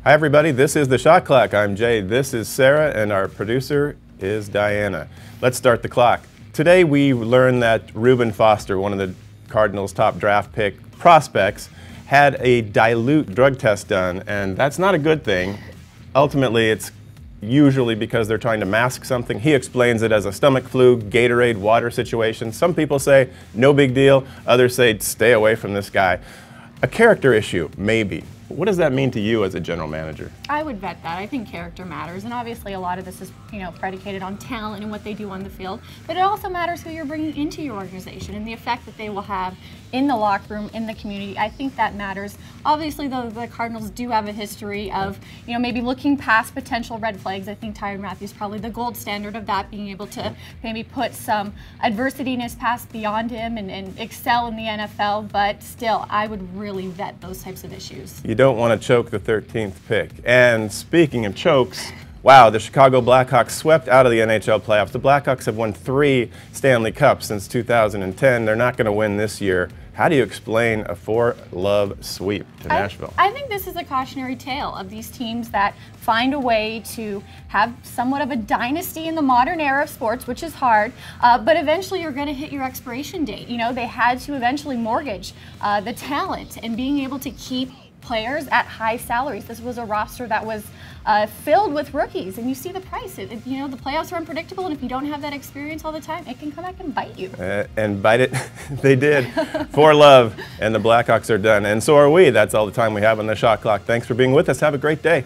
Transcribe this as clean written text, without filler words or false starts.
Hi everybody, this is the Shot Clock. I'm Jay, this is Sarah, and our producer is Diana. Let's start the clock. Today we learned that Reuben Foster, one of the Cardinals' top draft pick prospects, had a dilute drug test done, and that's not a good thing. Ultimately, it's usually because they're trying to mask something. He explains it as a stomach flu, Gatorade, water situation. Some people say, no big deal. Others say, stay away from this guy. A character issue, maybe. What does that mean to you as a general manager? I would vet that. I think character matters, and obviously a lot of this is, predicated on talent and what they do on the field. But it also matters who you're bringing into your organization and the effect that they will have in the locker room, in the community. I think that matters. Obviously, the Cardinals do have a history of, maybe looking past potential red flags. I think Tyrann Mathieu is probably the gold standard of that, being able to maybe put some adversity in his past beyond him and excel in the NFL. But still, I would really vet those types of issues. You don't want to choke the 13th pick. And speaking of chokes, wow, the Chicago Blackhawks swept out of the NHL playoffs. The Blackhawks have won 3 Stanley Cups since 2010. They're not going to win this year. How do you explain a 4-love sweep to Nashville? I think this is a cautionary tale of these teams that find a way to have somewhat of a dynasty in the modern era of sports, which is hard, but eventually you're going to hit your expiration date. They had to eventually mortgage the talent and being able to keep players at high salaries. This was a roster that was filled with rookies, and you see the price. The playoffs are unpredictable, and if you don't have that experience all the time, it can come back and bite you. And bite it, they did. 4 love, and the Blackhawks are done, and so are we. That's all the time we have on the Shot Clock. Thanks for being with us. Have a great day.